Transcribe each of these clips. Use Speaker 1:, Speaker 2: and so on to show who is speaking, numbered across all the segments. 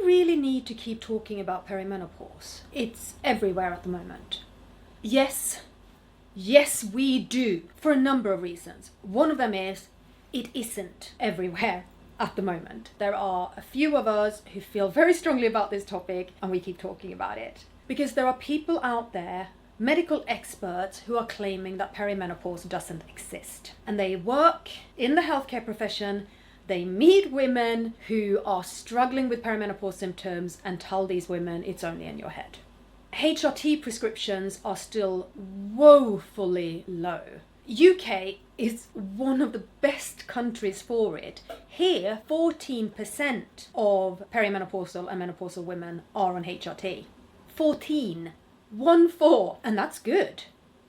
Speaker 1: really need to keep talking about perimenopause? It's everywhere at the moment. Yes, we do, for a number of reasons. One of them is it isn't everywhere at the moment. There are a few of us who feel very strongly about this topic, and we keep talking about it. Because there are people out there, medical experts, who are claiming that perimenopause doesn't exist. And they work in the healthcare profession. They meet women who are struggling with perimenopause symptoms and tell these women it's only in your head. HRT prescriptions are still woefully low. UK is one of the best countries for it. Here, 14% of perimenopausal and menopausal women are on HRT. 14. 1/4. And that's good.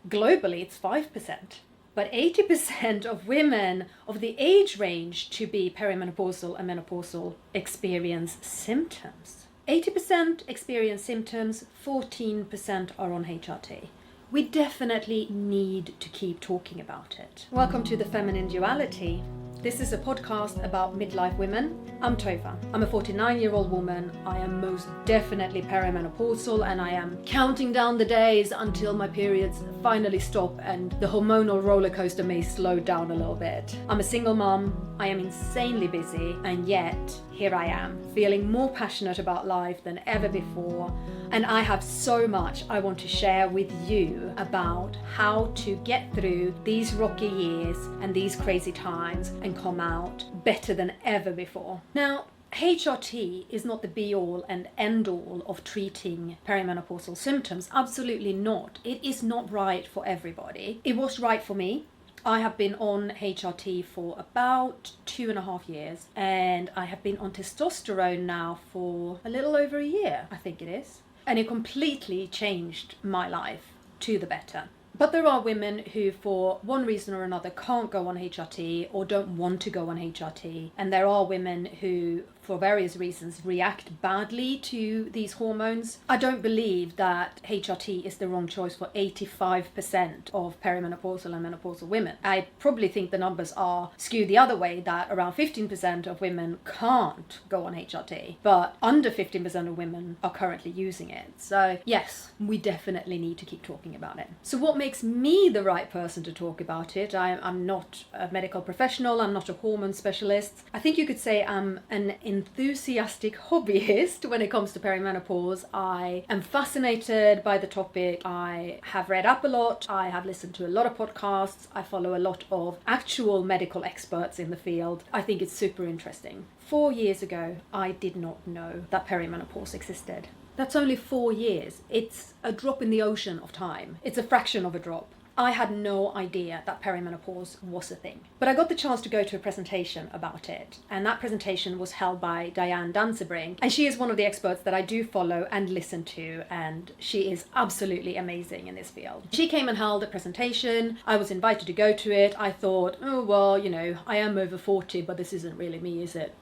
Speaker 1: Globally, it's 5%. But 80% of women of the age range to be perimenopausal and menopausal experience symptoms. 80% experience symptoms, 14% are on HRT. We definitely need to keep talking about it. Welcome to the Feminine Duality. This is a podcast about midlife women. I'm Tova. I'm a 49-year-old woman. I am most definitely perimenopausal, and I am counting down the days until my periods finally stop and the hormonal roller coaster may slow down a little bit. I'm a single mom. I am insanely busy, and yet here I am, feeling more passionate about life than ever before. And I have so much I want to share with you about how to get through these rocky years and these crazy times and come out better than ever before. Now, HRT is not the be-all and end-all of treating perimenopausal symptoms. Absolutely not. It is not right for everybody. It was right for me. I have been on HRT for about 2.5 years, and I have been on testosterone now for a little over a year, I think it is. And it completely changed my life to the better. But there are women who, for one reason or another, can't go on HRT or don't want to go on HRT. And there are women who, for various reasons, react badly to these hormones. I don't believe that HRT is the wrong choice for 85% of perimenopausal and menopausal women. I probably think the numbers are skewed the other way, that around 15% of women can't go on HRT, but under 15% of women are currently using it. So yes, we definitely need to keep talking about it. So what makes me the right person to talk about it? I'm not a medical professional. I'm not a hormone specialist. I think you could say I'm an enthusiastic hobbyist when it comes to perimenopause. I am fascinated by the topic. I have read up a lot. I have listened to a lot of podcasts. I follow a lot of actual medical experts in the field. I think it's super interesting. 4 years ago, I did not know that perimenopause existed. That's only 4 years. It's a drop in the ocean of time. It's a fraction of a drop. I had no idea that perimenopause was a thing. But I got the chance to go to a presentation about it. And that presentation was held by Diane Dansebrink. And she is one of the experts that I do follow and listen to. And she is absolutely amazing in this field. She came and held a presentation. I was invited to go to it. I thought, oh, well, you know, I am over 40, but this isn't really me, is it?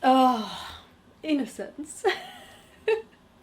Speaker 1: Oh, innocence.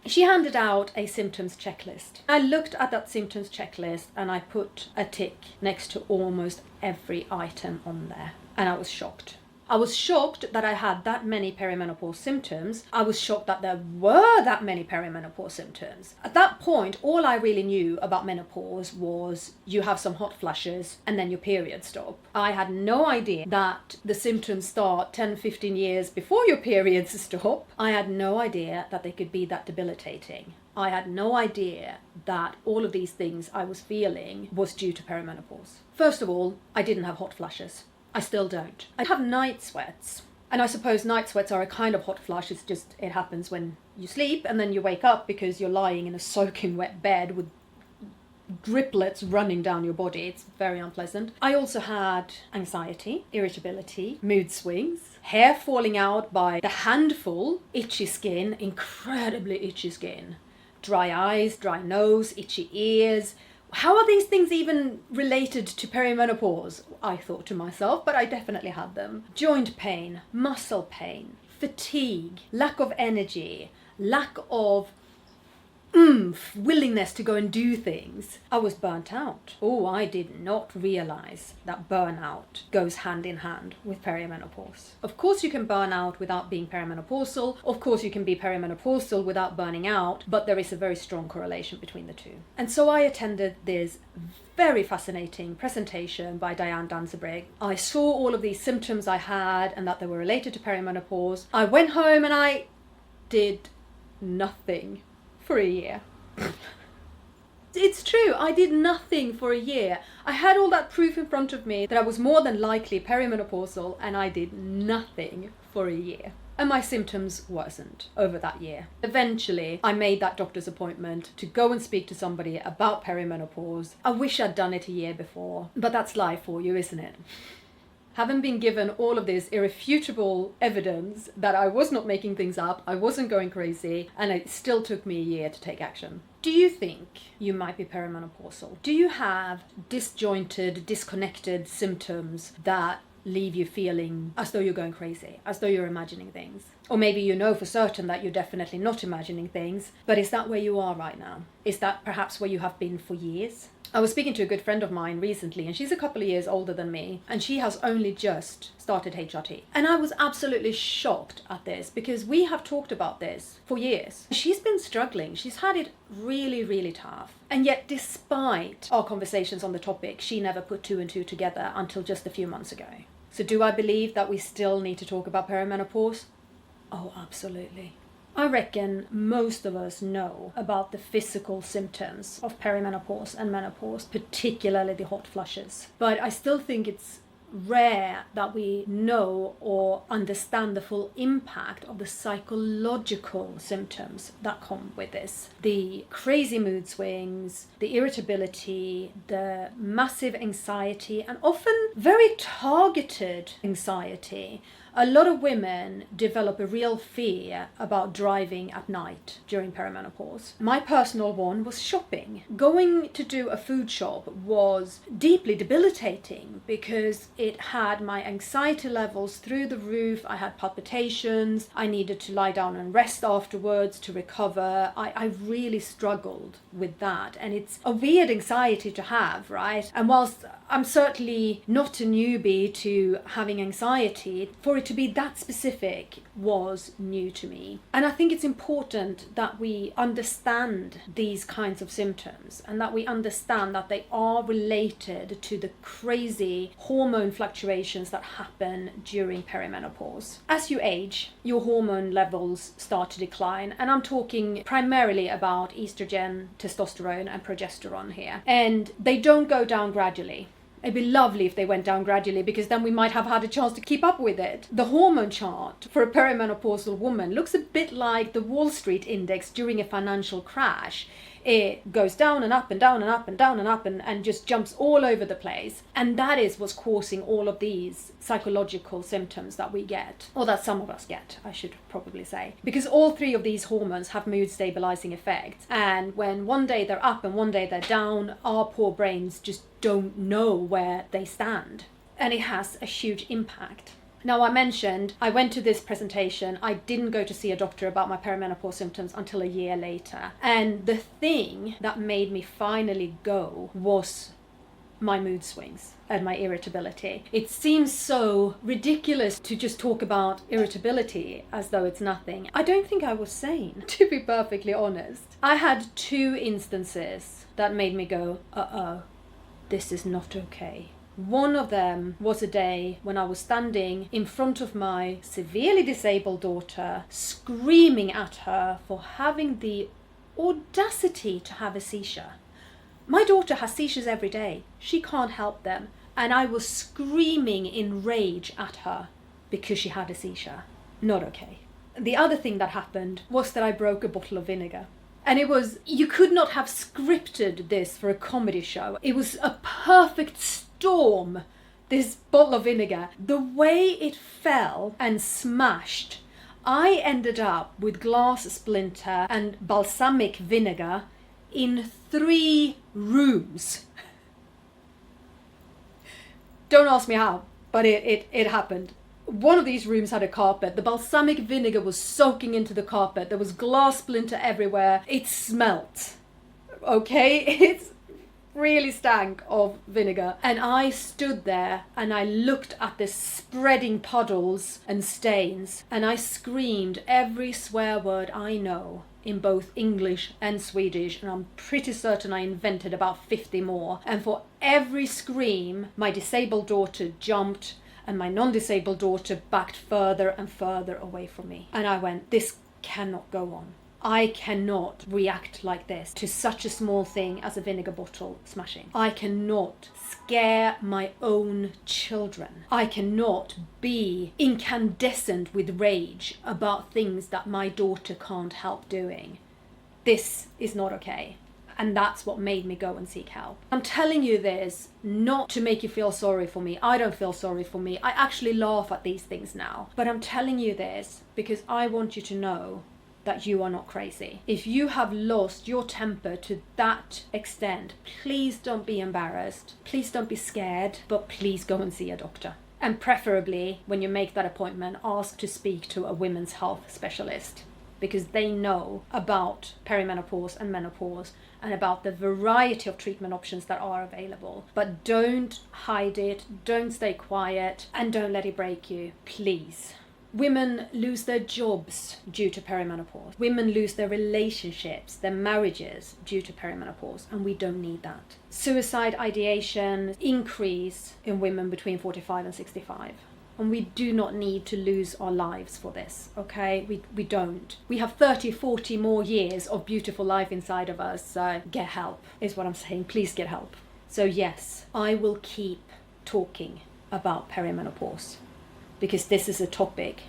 Speaker 1: She handed out a symptoms checklist. I looked at that symptoms checklist and I put a tick next to almost every item on there. And I was shocked. I was shocked that I had that many perimenopause symptoms. I was shocked that there were that many perimenopause symptoms. At that point, all I really knew about menopause was you have some hot flashes and then your periods stop. I had no idea that the symptoms start 10, 15 years before your periods stop. I had no idea that they could be that debilitating. I had no idea that all of these things I was feeling was due to perimenopause. First of all, I didn't have hot flashes. I still don't. I have night sweats. And I suppose night sweats are a kind of hot flush. It's just, it happens when you sleep and then you wake up because you're lying in a soaking wet bed with driplets running down your body. It's very unpleasant. I also had anxiety, irritability, mood swings, hair falling out by the handful, itchy skin, incredibly itchy skin, dry eyes, dry nose, itchy ears. How are these things even related to perimenopause? I thought to myself, but I definitely had them. Joint pain, muscle pain, fatigue, lack of energy, lack of willingness to go and do things, I was burnt out. Oh, I did not realize that burnout goes hand in hand with perimenopause. Of course you can burn out without being perimenopausal. Of course you can be perimenopausal without burning out, but there is a very strong correlation between the two. And so I attended this very fascinating presentation by Diane Danzebrink. I saw all of these symptoms I had and that they were related to perimenopause. I went home and I did nothing for a year. It's true, I did nothing for a year. I had all that proof in front of me that I was more than likely perimenopausal, and I did nothing for a year. And my symptoms worsened over that year. Eventually, I made that doctor's appointment to go and speak to somebody about perimenopause. I wish I'd done it a year before, but that's life for you, isn't it? Having been given all of this irrefutable evidence that I was not making things up, I wasn't going crazy, and it still took me a year to take action. Do you think you might be perimenopausal? Do you have disjointed, disconnected symptoms that leave you feeling as though you're going crazy, as though you're imagining things? Or maybe you know for certain that you're definitely not imagining things, but is that where you are right now? Is that perhaps where you have been for years? I was speaking to a good friend of mine recently, and she's a couple of years older than me, and she has only just started HRT. And I was absolutely shocked at this, because we have talked about this for years. She's been struggling. She's had it really, really tough. And yet, despite our conversations on the topic, she never put two and two together until just a few months ago. So do I believe that we still need to talk about perimenopause? Oh, absolutely. I reckon most of us know about the physical symptoms of perimenopause and menopause, particularly the hot flushes. But I still think it's rare that we know or understand the full impact of the psychological symptoms that come with this. The crazy mood swings, the irritability, the massive anxiety, and often very targeted anxiety. A lot of women develop a real fear about driving at night during perimenopause. My personal one was shopping. Going to do a food shop was deeply debilitating because it had my anxiety levels through the roof. I had palpitations. I needed to lie down and rest afterwards to recover. I really struggled with that. And it's a weird anxiety to have, right? And whilst I'm certainly not a newbie to having anxiety, for it to be that specific was new to me. And I think it's important that we understand these kinds of symptoms and that we understand that they are related to the crazy hormone fluctuations that happen during perimenopause. As you age, your hormone levels start to decline, and I'm talking primarily about estrogen, testosterone, and progesterone here. And they don't go down gradually. It'd be lovely if they went down gradually, because then we might have had a chance to keep up with it. The hormone chart for a perimenopausal woman looks a bit like the Wall Street index during a financial crash. It goes down and up and down and up and down and up and just jumps all over the place. And that is what's causing all of these psychological symptoms that we get, or that some of us get, I should probably say. Because all three of these hormones have mood stabilizing effects. And when one day they're up and one day they're down, our poor brains just don't know where they stand. And it has a huge impact. Now, I mentioned I went to this presentation. I didn't go to see a doctor about my perimenopause symptoms until a year later. And the thing that made me finally go was my mood swings and my irritability. It seems so ridiculous to just talk about irritability as though it's nothing. I don't think I was sane, to be perfectly honest. I had 2 instances that made me go, uh-oh, this is not okay. One of them was a day when I was standing in front of my severely disabled daughter, screaming at her for having the audacity to have a seizure. My daughter has seizures every day. She can't help them. And I was screaming in rage at her because she had a seizure. Not okay. The other thing that happened was that I broke a bottle of vinegar. And it was, you could not have scripted this for a comedy show. It was a perfect storm, this bottle of vinegar. The way it fell and smashed, I ended up with glass splinter and balsamic vinegar in 3 rooms. Don't ask me how, but it happened. One of these rooms had a carpet. The balsamic vinegar was soaking into the carpet. There was glass splinter everywhere. It smelt. Okay? It's really stank of vinegar. And I stood there and I looked at the spreading puddles and stains, and I screamed every swear word I know in both English and Swedish, and I'm pretty certain I invented about 50 more. And for every scream, my disabled daughter jumped and my non-disabled daughter backed further and further away from me. And I went, this cannot go on. I cannot react like this to such a small thing as a vinegar bottle smashing. I cannot scare my own children. I cannot be incandescent with rage about things that my daughter can't help doing. This is not okay. And that's what made me go and seek help. I'm telling you this not to make you feel sorry for me. I don't feel sorry for me. I actually laugh at these things now. But I'm telling you this because I want you to know that you are not crazy. If you have lost your temper to that extent, please don't be embarrassed. Please don't be scared, but please go and see a doctor. And preferably, when you make that appointment, ask to speak to a women's health specialist, because they know about perimenopause and menopause and about the variety of treatment options that are available. But don't hide it, don't stay quiet, and don't let it break you, please. Women lose their jobs due to perimenopause. Women lose their relationships, their marriages due to perimenopause, and we don't need that. Suicide ideation increase in women between 45 and 65. And we do not need to lose our lives for this, okay? We don't. We have 30, 40 more years of beautiful life inside of us, so get help, is what I'm saying. Please get help. So yes, I will keep talking about perimenopause, because this is a topic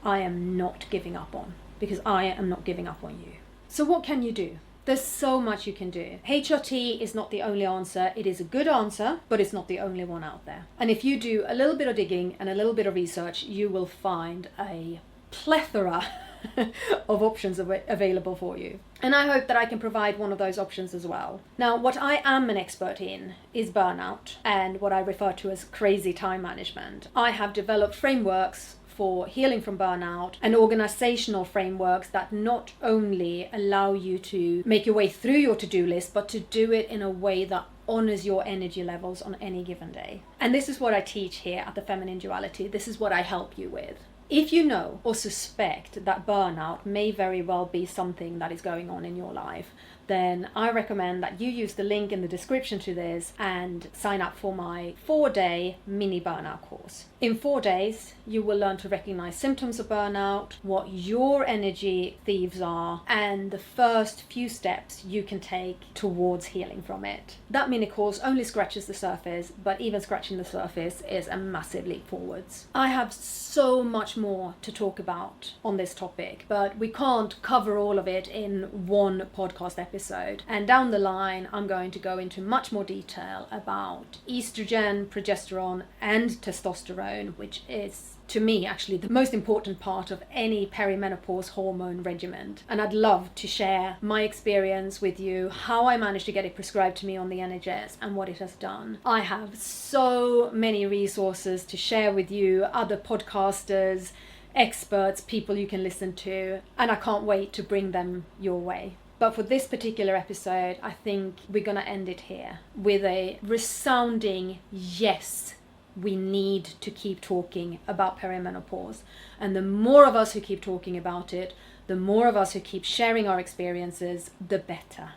Speaker 1: I am not giving up on, because I am not giving up on you. So what can you do? There's so much you can do. HRT is not the only answer. It is a good answer, but it's not the only one out there. And if you do a little bit of digging and a little bit of research, you will find a plethora of options available for you. And I hope that I can provide one of those options as well. Now, what I am an expert in is burnout and what I refer to as crazy time management. I have developed frameworks for healing from burnout and organizational frameworks that not only allow you to make your way through your to-do list, but to do it in a way that honors your energy levels on any given day. And this is what I teach here at the Feminine Duality. This is what I help you with. If you know or suspect that burnout may very well be something that is going on in your life, then I recommend that you use the link in the description to this and sign up for my 4-day mini burnout course. In 4 days, you will learn to recognize symptoms of burnout, what your energy thieves are, and the first few steps you can take towards healing from it. That mini course only scratches the surface, but even scratching the surface is a massive leap forwards. I have so much more to talk about on this topic, but we can't cover all of it in one podcast episode. And down the line, I'm going to go into much more detail about estrogen, progesterone, and testosterone, which is, to me, actually the most important part of any perimenopause hormone regimen. And I'd love to share my experience with you, how I managed to get it prescribed to me on the NHS and what it has done. I have so many resources to share with you, other podcasters, experts, people you can listen to, and I can't wait to bring them your way. But for this particular episode, I think we're going to end it here with a resounding yes. We need to keep talking about perimenopause. And the more of us who keep talking about it, the more of us who keep sharing our experiences, the better.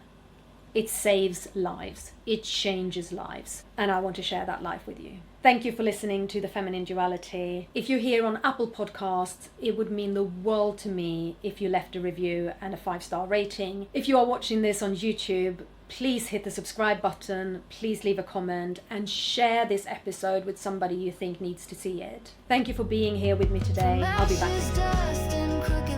Speaker 1: It saves lives. It changes lives. And I want to share that life with you. Thank you for listening to the Feminine Duality. If you're here on Apple Podcasts, it would mean the world to me if you left a review and a 5-star rating. If you are watching this on YouTube, please hit the subscribe button, please leave a comment, and share this episode with somebody you think needs to see it. Thank you for being here with me today. I'll be back soon.